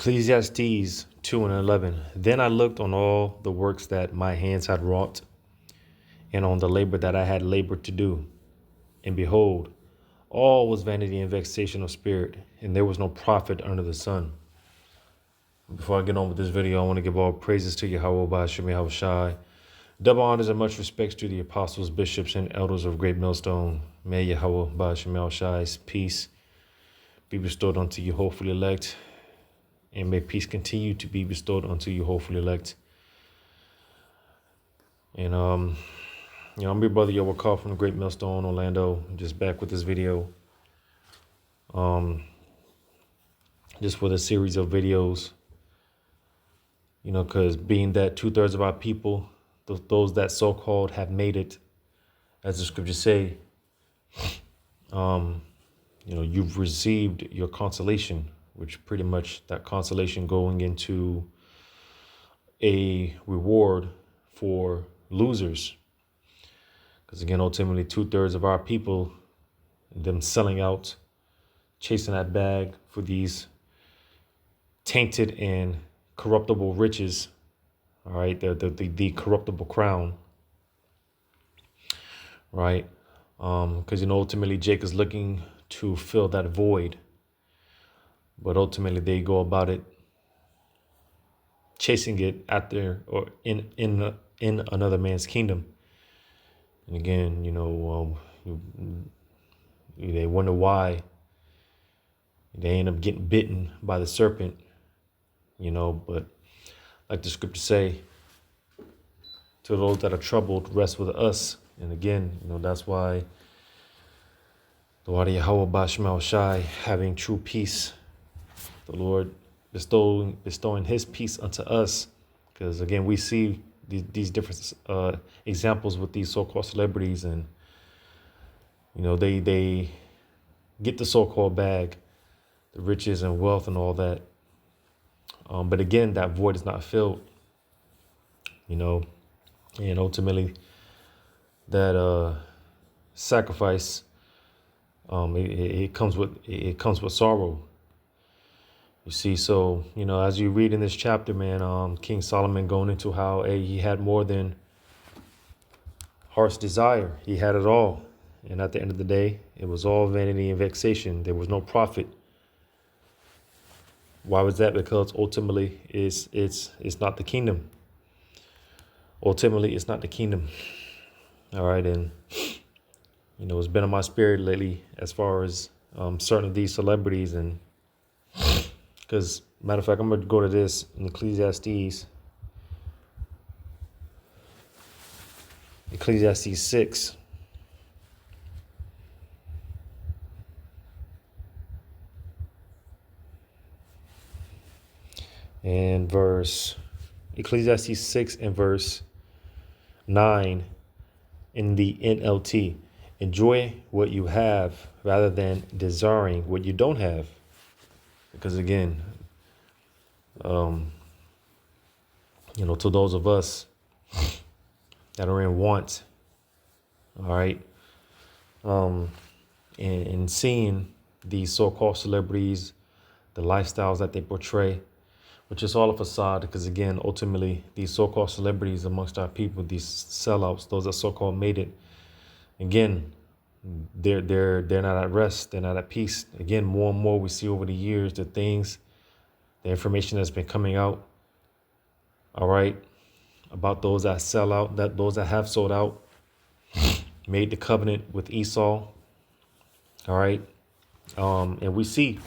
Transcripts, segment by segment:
Ecclesiastes 2 and 11. Then I looked on all the works that my hands had wrought, and on the labor that I had labored to do. And behold, all was vanity and vexation of spirit, and there was no profit under the sun. Before I get on with this video, I want to give all praises to Yahweh by Hashem Yahweh Shai. Double honors and much respects to the apostles, bishops, and elders of Great Millstone. May Yahweh by Hashem Yahweh Shai's peace be bestowed unto you, hopefully elect. And may peace continue to be bestowed unto you, hopefully elect. And I'm your brother Yahweh from the Great Millstone, Orlando. I'm just back with this video. Just with a series of videos. Because being that 2/3 of our people, those that so-called have made it, as the scriptures say, you've received your consolation, which pretty much that consolation going into a reward for losers. Because again, ultimately 2/3 of our people, them selling out, chasing that bag for these tainted and corruptible riches. All right, the corruptible crown. Right. Because ultimately Jake is looking to fill that void. But ultimately they go about it chasing it after or in another man's kingdom. And again, they wonder why they end up getting bitten by the serpent, but like the scriptures say, to those that are troubled, rest with us. And again, that's why the Wadi Yahweh Bashmal Shai, having true peace, the Lord bestowing his peace unto us. Because again, we see these different examples with these so-called celebrities, and they get the so-called bag, the riches and wealth and all that. But again, that void is not filled, and ultimately that sacrifice, it comes with sorrow. You see, so, as you read in this chapter, man, King Solomon going into how he had more than heart's desire. He had it all. And at the end of the day, it was all vanity and vexation. There was no profit. Why was that? Because ultimately it's not the kingdom. Ultimately, it's not the kingdom. All right. And, it's been on my spirit lately as far as certain of these celebrities. And because, matter of fact, I'm going to go to this in Ecclesiastes 6. And Ecclesiastes 6 and verse 9 in the NLT. Enjoy what you have rather than desiring what you don't have. Because again, to those of us that are in want, all right, and seeing these so-called celebrities, the lifestyles that they portray, which is all a facade. Because again, ultimately, these so-called celebrities amongst our people, these sellouts, those that so-called made it, again, they're not at rest. They're not at peace. Again, more and more we see over the years, the information that's been coming out, all right, about those that sell out, those that have sold out, made the covenant with Esau, all right, and we see,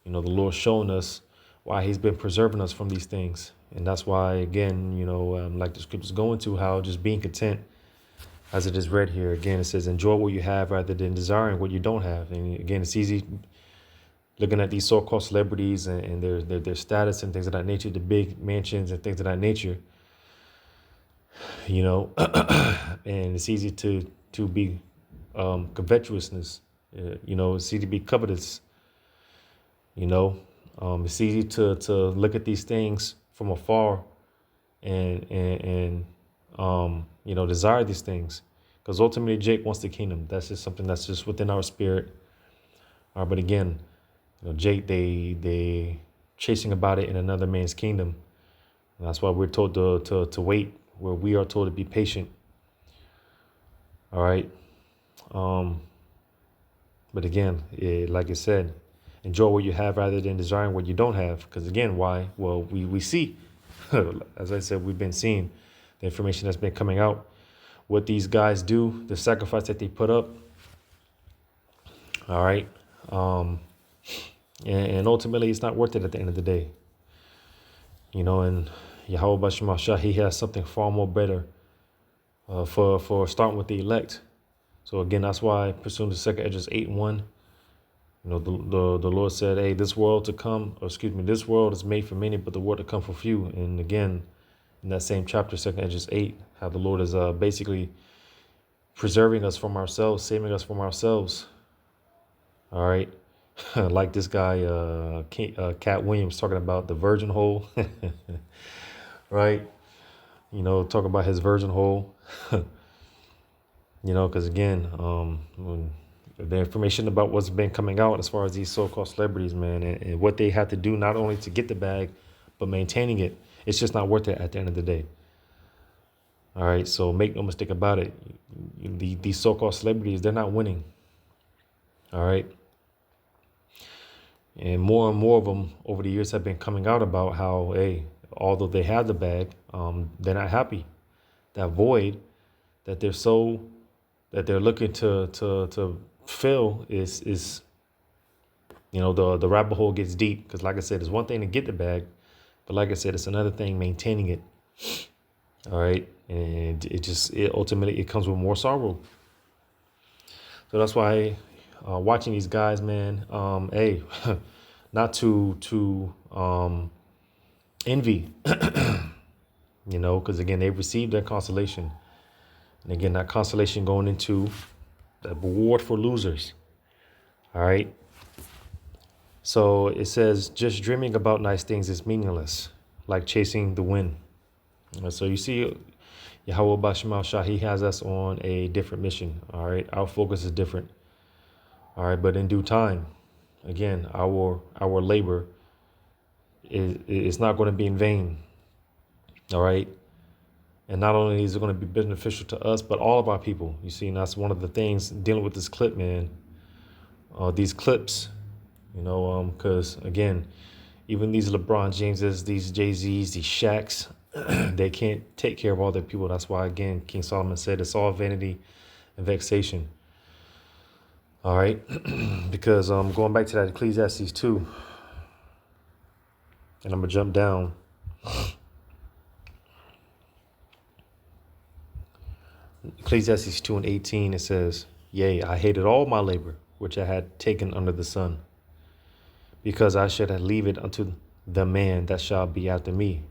the Lord showing us why he's been preserving us from these things. And that's why, again, like the scriptures go into, how just being content, as it is read here. Again, it says, enjoy what you have rather than desiring what you don't have. And again, it's easy looking at these so-called celebrities and their status and things of that nature, the big mansions and things of that nature, and it's easy to be covetousness, it's easy to be covetous, it's easy to look at these things from afar and desire these things, because ultimately Jake wants the kingdom. That's just something that's just within our spirit. But again, Jake, they chasing about it in another man's kingdom. And that's why we're told to wait, where we are told to be patient. All right. But again, like I said, enjoy what you have rather than desiring what you don't have. Because again, why? Well, we see, as I said, we've been seeing the information that's been coming out, what these guys do, the sacrifice that they put up. All right. And ultimately, it's not worth it at the end of the day. And Yahweh Bashim Shah, he has something far more better for starting with the elect. So again, that's why pursuing the second Esdras 8:1, the Lord said, hey, this world is made for many, but the world to come for few. And again, in that same chapter, second Esdras 8, how the Lord is basically preserving us from ourselves, saving us from ourselves. All right. Like this guy, Cat Williams, talking about the virgin hole. Right. Talking about his virgin hole. Because again, when the information about what's been coming out as far as these so-called celebrities, man, and what they have to do not only to get the bag, but maintaining it, it's just not worth it at the end of the day. All right, so make no mistake about it. These so-called celebrities, they're not winning. All right. And more of them over the years have been coming out about how, hey, although they have the bag, they're not happy. That void that they're looking to fill is the rabbit hole gets deep, because like I said, it's one thing to get the bag, but like I said, it's another thing maintaining it. All right, and it ultimately comes with more sorrow. So that's why watching these guys, man, hey, not to envy, because again, they've received their consolation. And again, that consolation going into the reward for losers. All right. So it says, just dreaming about nice things is meaningless, like chasing the wind. So you see, Yahweh Bashim Shah, he has us on a different mission. All right. Our focus is different. All right. But in due time, again, our labor is not going to be in vain. All right. And not only is it going to be beneficial to us, but all of our people. You see, and that's one of the things dealing with this clip, man. These clips, because again, even these LeBron Jameses, these Jay-Z's, these Shaqs, they can't take care of all their people. That's why, again, King Solomon said it's all vanity and vexation. All right, because going back to that Ecclesiastes 2, and I'm going to jump down. Ecclesiastes 2:18, it says, yea, I hated all my labor, which I had taken under the sun, because I should have leave it unto the man that shall be after me.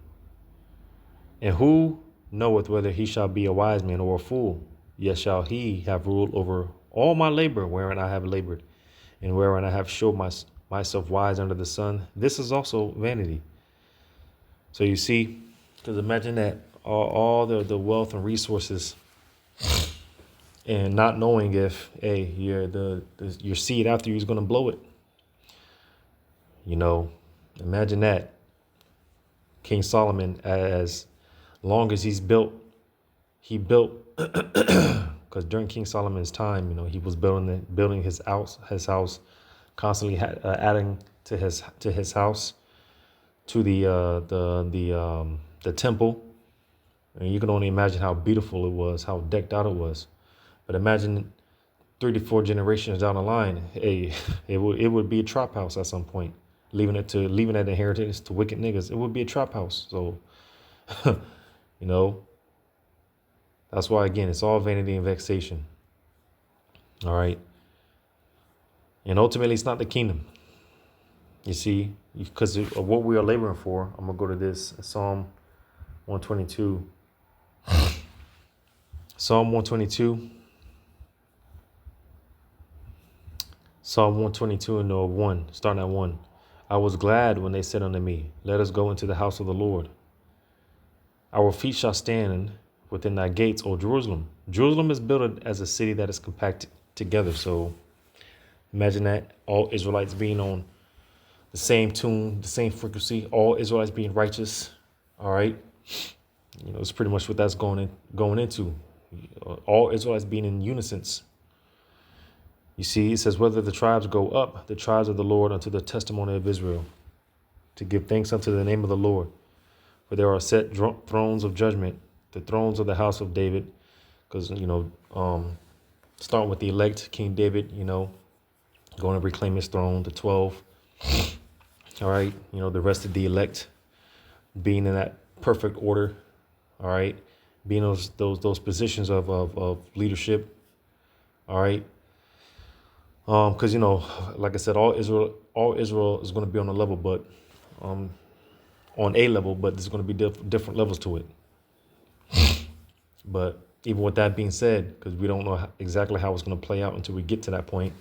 And who knoweth whether he shall be a wise man or a fool? Yet shall he have ruled over all my labor wherein I have labored, and wherein I have showed myself wise under the sun. This is also vanity. So you see, because imagine that all the wealth and resources, and not knowing if, hey, your seed after you is going to blow it. Imagine that. King Solomon, as long as he built, because during King Solomon's time, he was building his house, constantly adding to his house, to the temple. And you can only imagine how beautiful it was, how decked out it was. But imagine 3 to 4 generations down the line, hey, it would be a trap house at some point. Leaving that inheritance to wicked niggas, it would be a trap house. So, that's why, again, it's all vanity and vexation. All right. And ultimately, it's not the kingdom. You see, because of what we are laboring for. I'm going to go to this Psalm 122. Psalm 122. Psalm 122 and 1, starting at 1. I was glad when they said unto me, let us go into the house of the Lord. Our feet shall stand within thy gates, O Jerusalem. Jerusalem is built as a city that is compacted together. So imagine that, all Israelites being on the same tune, the same frequency, all Israelites being righteous. All right. It's pretty much what that's going into. All Israelites being in unison. You see, it says, whether the tribes go up, the tribes of the Lord, unto the testimony of Israel, to give thanks unto the name of the Lord. For there are set thrones of judgment, the thrones of the house of David. Because, starting with the elect, King David, going to reclaim his throne, the 12. All right. The rest of the elect being in that perfect order. All right. Being those positions of leadership. All right. Because, like I said, all Israel is going to be on a level, but on a level, but there's going to be different levels to it. But even with that being said, because we don't know exactly how it's going to play out until we get to that point,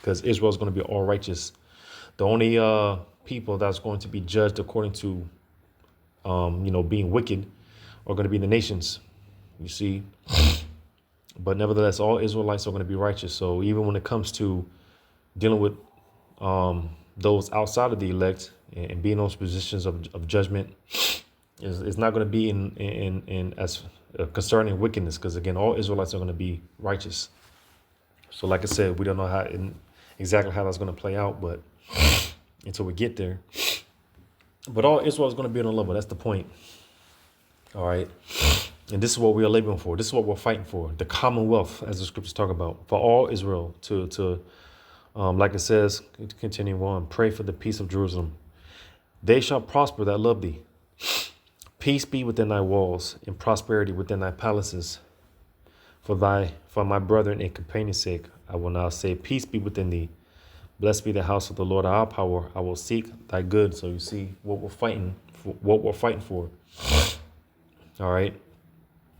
because Israel is going to be all righteous. The only people that's going to be judged according to, being wicked are going to be the nations, you see. But nevertheless, all Israelites are going to be righteous. So even when it comes to dealing with those outside of the elect and being in those positions of judgment, it's not going to be in as concerning wickedness, because again, all Israelites are going to be righteous. So like I said, we don't know exactly how that's going to play out, but until we get there. But all Israel is going to be on a level. That's the point. All right. And this is what we are laboring for. This is what we're fighting for. The commonwealth, as the scriptures talk about, for all Israel to like it says, continue on, pray for the peace of Jerusalem. They shall prosper that love thee. Peace be within thy walls, and prosperity within thy palaces. For my brethren and companions' sake, I will now say, peace be within thee. Blessed be the house of the Lord our power. I will seek thy good. So you see what we're fighting for. All right.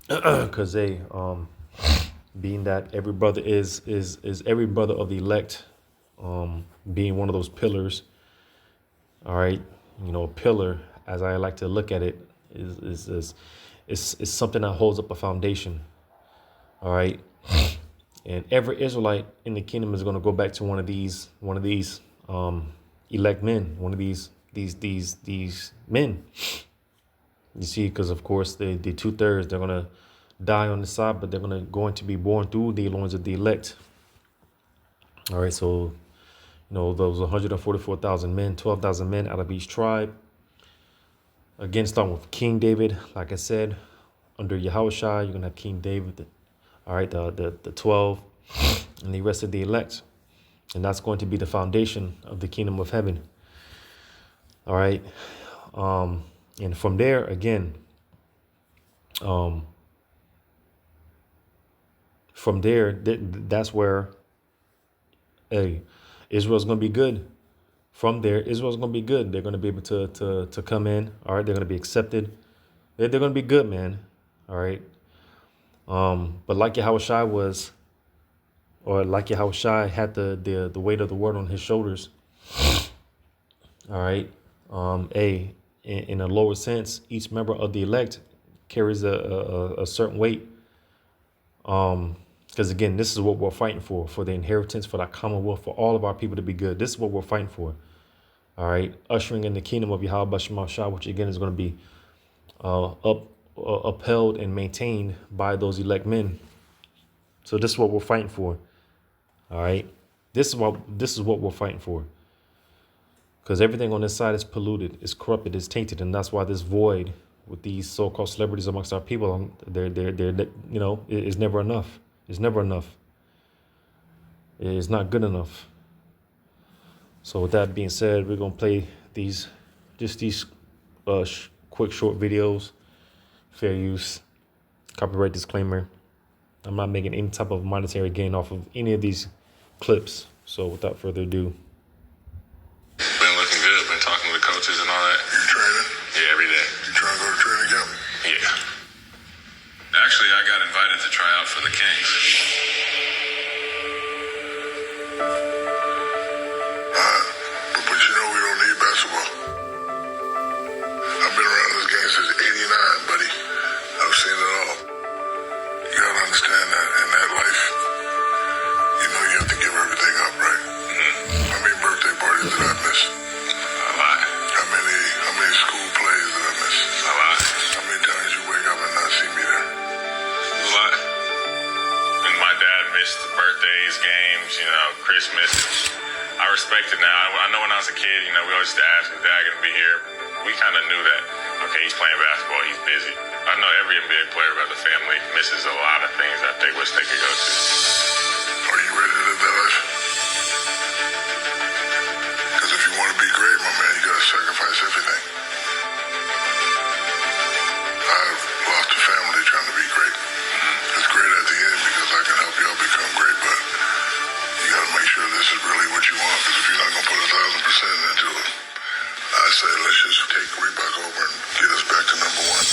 Because being that every brother is every brother of the elect, being one of those pillars. All right. A pillar, as I like to look at it, is something that holds up a foundation. All right. And every Israelite in the kingdom is going to go back to one of these elect men, one of these men. You see, because of course the 2/3, they're going to die on the side, but they're going to be born through the loins of the elect. All right. So, those 144,000 men, 12,000 men out of each tribe. Again, starting with King David, like I said, under Yahushua, you're going to have King David. All right, the 12 and the rest of the elect. And that's going to be the foundation of the kingdom of heaven. All right. And from there, again, that's where, Israel's going to be good. From there, Israel's going to be good. They're going to be able to come in. All right. They're going to be accepted. They're going to be good, man. All right. But like Yahushua had the weight of the world on his shoulders. All right. In a lower sense, each member of the elect carries a certain weight. Because again, this is what we're fighting for the inheritance, for the commonwealth, for all of our people to be good. This is what we're fighting for. All right. Ushering in the kingdom of Yahweh Shema Shah, which again is going to be upheld and maintained by those elect men. So this is what we're fighting for. All right. This is what we're fighting for. Because everything on this side is polluted, is corrupted, is tainted, and that's why this void with these so-called celebrities amongst our people, they're it's never enough. It's never enough. It's not good enough. So with that being said, we're gonna play these quick short videos. Fair use, copyright disclaimer. I'm not making any type of monetary gain off of any of these clips. So without further ado. Been looking good. Been talking with coaches and all that. You training? Yeah, every day. You trying to go to training camp? Yeah. Actually, I got invited to try out for the Kings. But we don't need basketball. I've been around this game since '89, buddy. I've seen it all. You gotta understand that in that life, you have to give everything up, right? Mm-hmm. How many birthday parties did I miss? Now, I know when I was a kid, we always used to ask, is Dad going to be here? We kind of knew that, okay, he's playing basketball, he's busy. I know every NBA player who has a family misses a lot of things that they wish they could go to. Are you ready to live that life? Because if you want to be great, my man, you got to sacrifice everything. I've lost a family trying to be great. It's great at the end because I can help y'all become great, but you got to make sure this is really what you want, because if you're not going to put 1,000% into it, I say let's just take Reebok over and get us back to number one.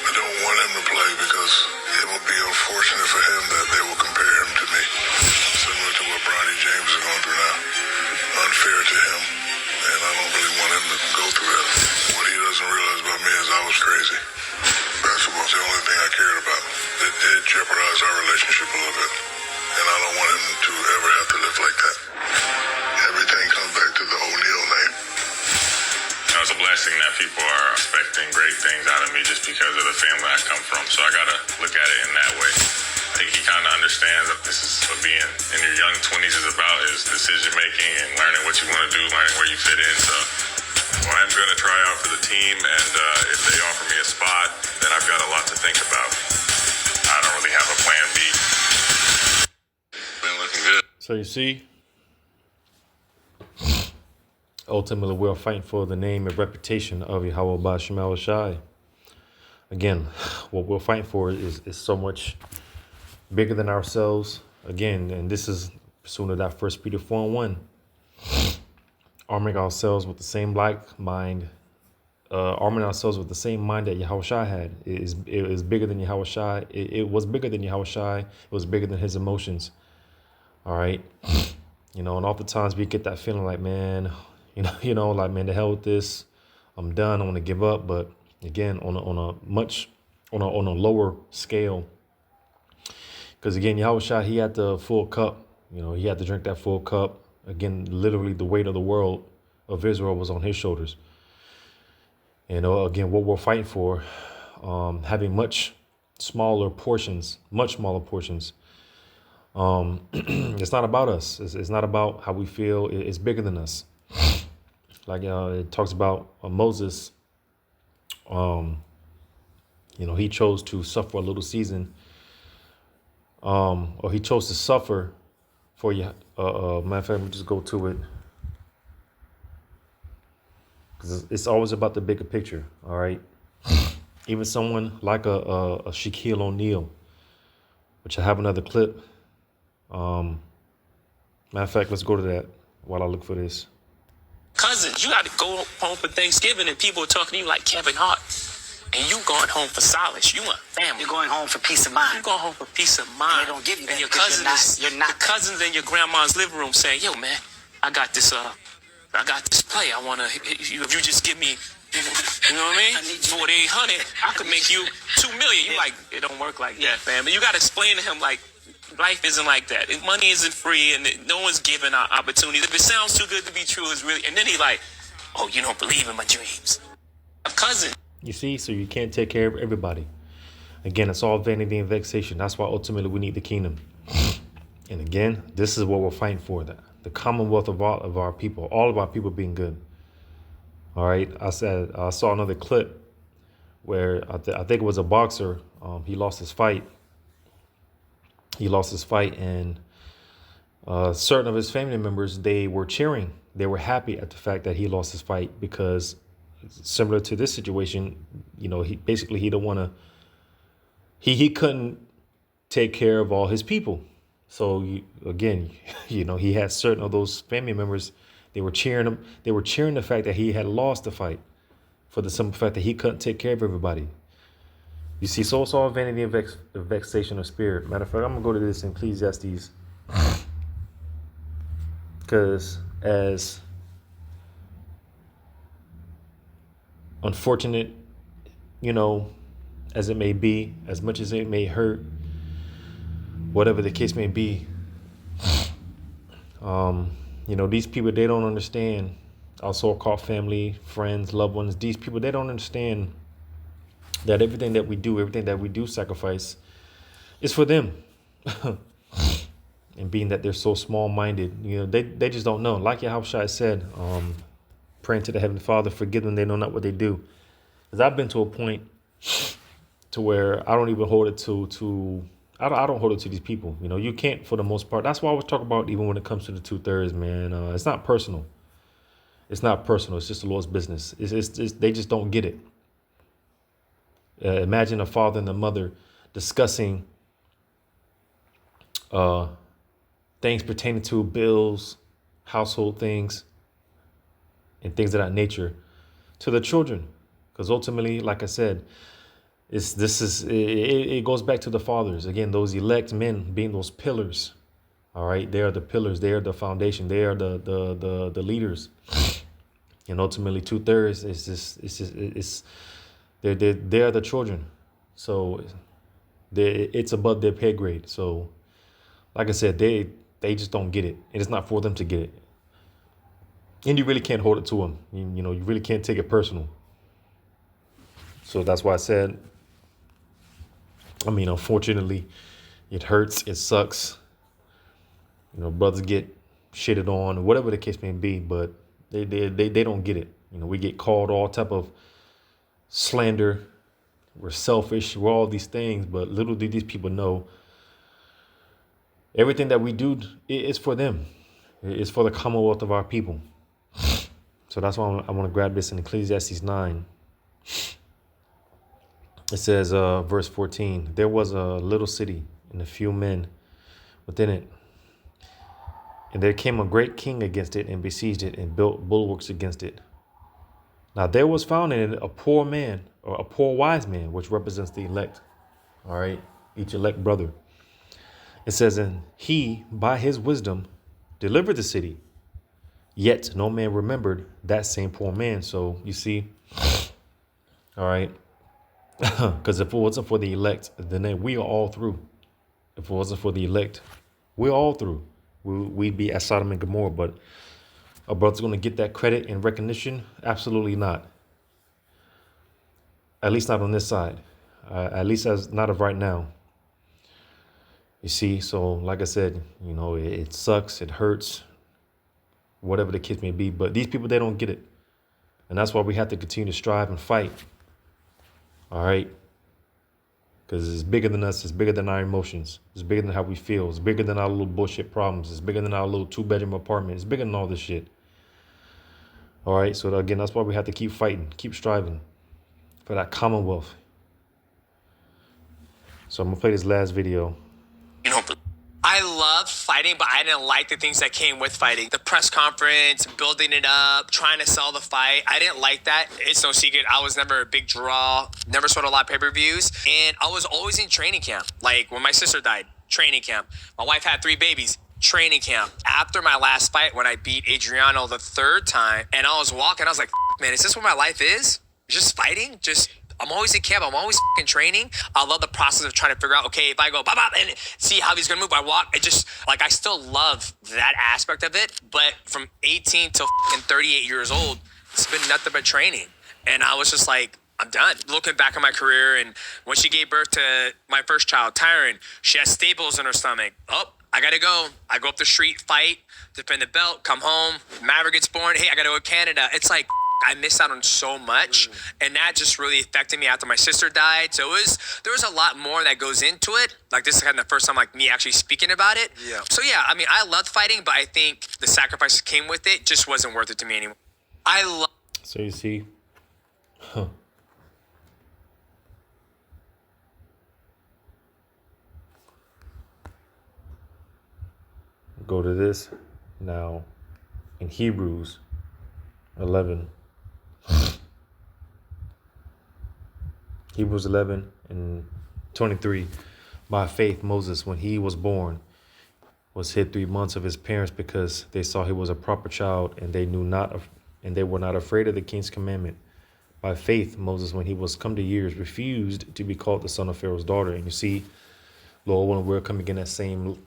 I don't want him to play because it will be unfortunate for him that they will compare him to me, similar to what Bronny James is going through now. Unfair to him, and I don't really want him to go through that. What he doesn't realize about me is I was crazy. Basketball's the only thing I cared about. It did jeopardize our relationship a little bit, and I don't want him to ever have to live like that. Everything comes back to the O'Neal name. It's a blessing that people are expecting great things out of me just because of the family I come from. So I got to look at it in that way. I think he kind of understands that this is what being in your young 20s is about, is decision making and learning what you want to do, learning where you fit in. So I'm going to try out for the team, and if they offer me a spot, then I've got a lot to think about. I don't really have a plan B. Been looking good. So you see, ultimately we're fighting for the name and reputation of Yahweh Bashem El Shai. Again, what we're fighting for is so much bigger than ourselves. Again, and this is pursuant to that 1 Peter 4:1. Arming ourselves with the same like mind, arming ourselves with the same mind that Yahweh Shai had. It is bigger than Yahweh Shai. It was bigger than Yahweh Shai. It was bigger than his emotions. All right. And oftentimes we get that feeling like, man, like, man, the hell with this. I'm done. I want to give up. But again, on a lower scale, because again, Yahweh Shai, he had the full cup. He had to drink that full cup. Again, literally the weight of the world of Israel was on his shoulders. And again, what we're fighting for, having much smaller portions. It's not about us. It's not about how we feel. It's bigger than us. Like it talks about Moses. He chose to suffer a little season. Or he chose to suffer for you. Matter of fact, let me just go to it. Because it's always about the bigger picture. All right. Even someone like a Shaquille O'Neal, which I have another clip. Matter of fact, let's go to that while I look for this. Cousins, you got to go home for Thanksgiving and people are talking to you like Kevin Hart. And you going home for solace. You want family. You're going home for peace of mind. You're going home for peace of mind. They don't give you that and your because cousins, you're not the cousins in your grandma's living room saying, yo, man, I got this play. I want to, if you just give me, you know what I mean? 4,800, I could make you 2 million. You like, it don't work like that, fam. But you got to explain to him, like, life isn't like that. Money isn't free, and no one's given opportunities. If it sounds too good to be true, it's really. And then he like, oh, you don't believe in my dreams. A cousin. You see, so you can't take care of everybody. Again, it's all vanity and vexation. That's why ultimately we need the kingdom. And again, this is what we're fighting for: the commonwealth of our people, all of our people being good. All right. I saw another clip where I think it was a boxer. He lost his fight. And certain of his family members, they were cheering. They were happy at the fact that he lost his fight because, similar to this situation, he don't want to. He couldn't take care of all his people. So he had certain of those family members. They were cheering him. They were cheering the fact that he had lost the fight, for the simple fact that he couldn't take care of everybody. You see, so it's all vanity and vexation of spirit. Matter of fact, I'm going to go to this in Ecclesiastes. Because as unfortunate, as it may be, as much as it may hurt, whatever the case may be, these people, they don't understand. Our so-called family, friends, loved ones, these people, they don't understand that everything that we do sacrifice, is for them. And being that they're so small-minded, they just don't know. Like Yahushua said, praying to the Heavenly Father, forgive them, they know not what they do. Because I've been to a point to where I don't even hold it I don't hold it to these people. You can't, for the most part. That's why I was talking about, even when it comes to the 2/3, man. It's not personal. It's not personal. It's just the Lord's business. They just don't get it. Imagine a father and a mother discussing things pertaining to bills, household things, and things of that nature to the children. Because ultimately, like I said, it goes back to the fathers. Again, those elect men being those pillars. All right. They are the pillars. They are the foundation. They are the leaders. And ultimately 2/3 they're the children. So it's above their pay grade. So like I said, they just don't get it. And it's not for them to get it. And you really can't hold it to them. You really can't take it personal. So that's why I said, unfortunately, it hurts. It sucks. Brothers get shitted on, or whatever the case may be, but they don't get it. We get called all type of slander. We're selfish. We're all these things, but little do these people know, everything that we do is for them. It's for the commonwealth of our people. So that's why I want to grab this in Ecclesiastes 9. It says, verse 14, there was a little city and a few men within it. And there came a great king against it and besieged it and built bulwarks against it. Now there was found in it a poor man, or a poor wise man, which represents the elect. All right, each elect brother. It says, and he, by his wisdom, delivered the city. Yet no man remembered that same poor man. So you see, all right, because if it wasn't for the elect, then we are all through. If it wasn't for the elect, we're all through. We'd be as Sodom and Gomorrah. But a brother's going to get that credit and recognition? Absolutely not. At least not on this side. At least as not of right now. You see, so like I said, it sucks, it hurts, whatever the case may be. But these people, they don't get it. And that's why we have to continue to strive and fight. All right. Because it's bigger than us. It's bigger than our emotions. It's bigger than how we feel. It's bigger than our little bullshit problems. It's bigger than our little 2-bedroom apartment. It's bigger than all this shit. All right. So again, that's why we have to keep fighting, keep striving for that commonwealth. So I'm going to play this last video. I loved fighting, but I didn't like the things that came with fighting. The press conference, building it up, trying to sell the fight. I didn't like that. It's no secret. I was never a big draw, never sold a lot of pay-per-views. And I was always in training camp. Like when my sister died, training camp. My wife had 3 babies, training camp. After my last fight, when I beat Adriano the 3rd time, and I was walking, I was like, man, is this what my life is? Just fighting? I'm always in camp. I'm always training. I love the process of trying to figure out, okay, if I go bop, bop, and see how he's going to move, I walk. I still love that aspect of it. But from 18 till 38 years old, it's been nothing but training. And I was just like, I'm done. Looking back on my career, and when she gave birth to my first child, Tyron, she has staples in her stomach. Oh, I got to go. I go up the street, fight, defend the belt, come home. Maverick gets born. Hey, I got to go to Canada. It's like, I missed out on so much, and that just really affected me after my sister died. So there was a lot more that goes into it. Like this is kind of the first time like me actually speaking about it. Yeah. So yeah, I loved fighting, but I think the sacrifices came with it just wasn't worth it to me anymore. So you see, go to this now in Hebrews 11. Hebrews 11 and 23. By faith, Moses, when he was born, was hid 3 months of his parents because they saw he was a proper child, and they were not afraid of the king's commandment. By faith, Moses, when he was come to years, refused to be called the son of Pharaoh's daughter. And you see, Lord, when we're coming in that same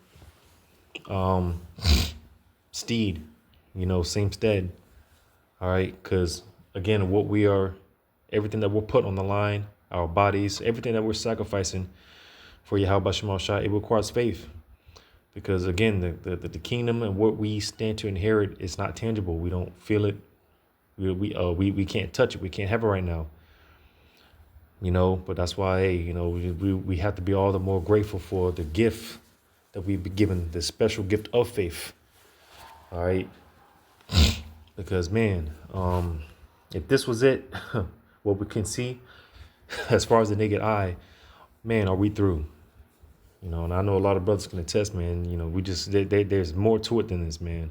steed, same stead. All right, because again, everything that we're put on the line, our bodies, everything that we're sacrificing for Yahweh Shema Shai, it requires faith. Because again, the kingdom and what we stand to inherit is not tangible. We don't feel it. We can't touch it. We can't have it right now. But that's why, hey, we have to be all the more grateful for the gift that we've been given, the special gift of faith. All right. Because, man, if this was it, what we can see as far as the naked eye, man, are we through? And I know a lot of brothers can attest, man. There's more to it than this, man.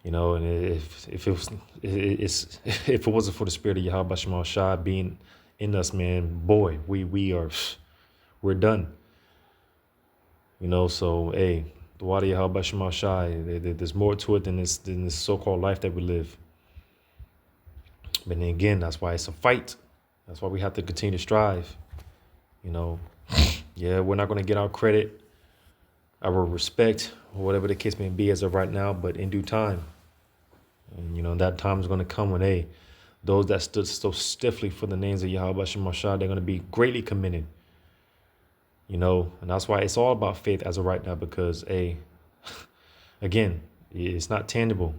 And if it wasn't for the spirit of Yahweh Shema Shai being in us, man, boy, we're done. So hey, the water Yahweh Shema Shai, there's more to it than this so-called life that we live. But then again, that's why it's a fight. That's why we have to continue to strive. Yeah, we're not going to get our credit, our respect, or whatever the case may be as of right now, but in due time. And, that time is going to come when, those that stood so stiffly for the names of Yahweh Shema Shai, they're going to be greatly commended. And that's why it's all about faith as of right now, because, again, it's not tangible.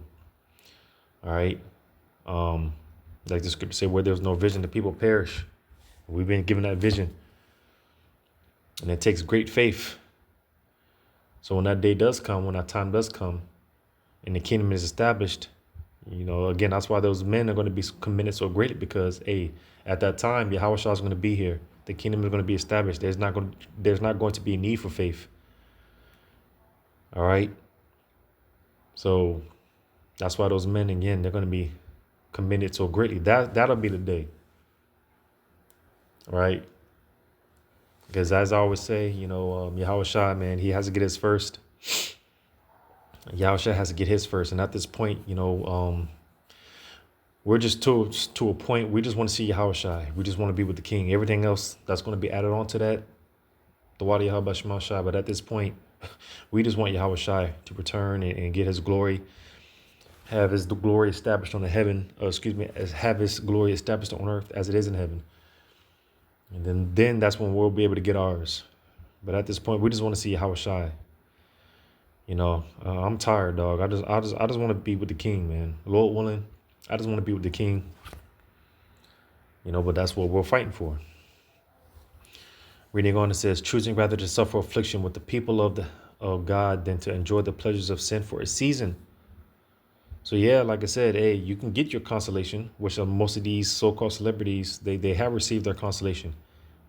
All right. Like the scripture say, where there's no vision, the people perish. We've been given that vision. And it takes great faith. So when that day does come, when that time does come, and the kingdom is established, again, that's why those men are going to be commended so greatly, because, at that time, Yahweh Shah is going to be here. The kingdom is going to be established. There's not going to be a need for faith. All right. So that's why those men, again, they're going to be commended so greatly. That'll be the day. All right. Because as I always say, Yahweh Shah, man, he has to get his first. Yahweh Shah has to get his first. And at this point, we're just to a point. We just want to see Yahweh Shah. We just want to be with the king. Everything else that's going to be added on to that, the water Yahweh Shema Shah. But at this point, we just want Yahweh Shah to return and get his glory, have his glory established on the heaven, have his glory established on earth as it is in heaven. And then that's when we'll be able to get ours. But at this point, we just want to see Yahweh Shai. I'm tired, dog. I just want to be with the king, man. Lord willing, I just want to be with the king. But that's what we're fighting for. Reading on, it says, choosing rather to suffer affliction with the people of God than to enjoy the pleasures of sin for a season. So yeah, like I said, you can get your consolation, which most of these so-called celebrities, they have received their consolation,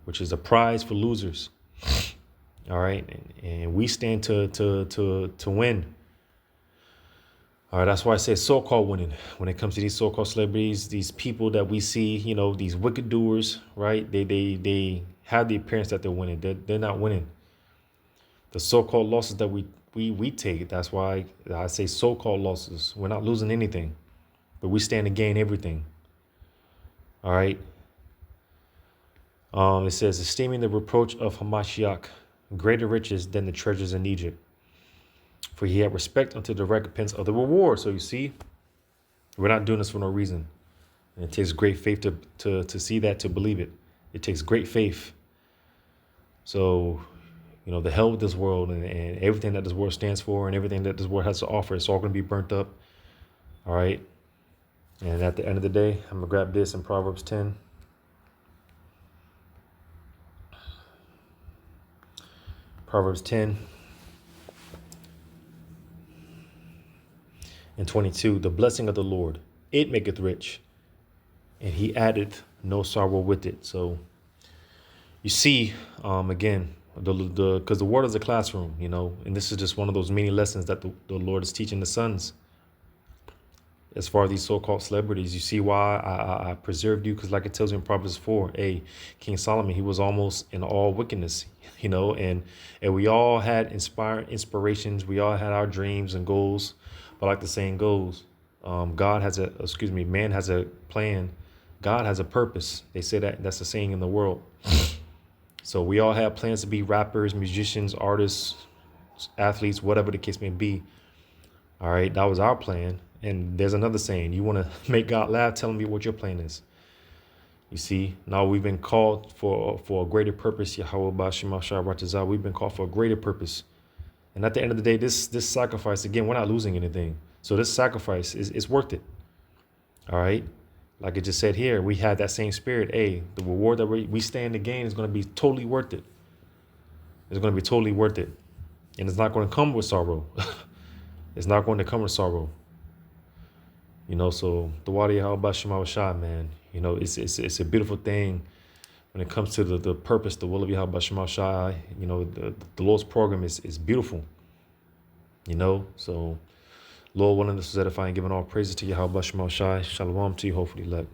which is a prize for losers. All right, and we stand to win. All right, that's why I say so-called winning. When it comes to these so-called celebrities, these people that we see, these wicked doers, right? They have the appearance that they're winning. They're not winning. The so-called losses that we take, that's why I say so-called losses. We're not losing anything, but we stand to gain everything. All right. It says, esteeming the reproach of Hamashiach greater riches than the treasures in Egypt, for he had respect unto the recompense of the reward. So you see, we're not doing this for no reason. And it takes great faith to see that, to believe it. It takes great faith. So, the hell with this world and everything that this world stands for and everything that this world has to offer, it's all going to be burnt up. All right. And at the end of the day, I'm going to grab this in Proverbs 10. Proverbs 10 and 22. The blessing of the Lord, it maketh rich, and he addeth no sorrow with it. So you see, again, because the word is a classroom, and this is just one of those many lessons that the Lord is teaching the sons. As far as these so-called celebrities, you see why I preserved you, because like it tells you in Proverbs 4, King Solomon, he was almost in all wickedness, and we all had inspirations. We all had our dreams and goals. But like the saying goes, man has a plan. God has a purpose. They say that's a saying in the world. So we all have plans to be rappers, musicians, artists, athletes, whatever the case may be. All right, that was our plan. And there's another saying, you want to make God laugh, tell me what your plan is. You see, now we've been called for a greater purpose. Yahweh Bashim Ashar Ratazah. We've been called for a greater purpose. And at the end of the day, this sacrifice, again, we're not losing anything. So this sacrifice is worth it. All right. Like it just said here, we had that same spirit. Hey, the reward that we stand to gain is going to be totally worth it. It's going to be totally worth it. And it's not going to come with sorrow. It's not going to come with sorrow. You know, so the Wadi Halba Shema Shah, man, you know, it's a beautiful thing when it comes to the purpose, the will of Yahweh Shema Shai. You know, the Lord's program is beautiful. You know, so Lord willing, this was edifying, giving all praises to Yahweh Shema Shai. Shalom to you, hopefully, let.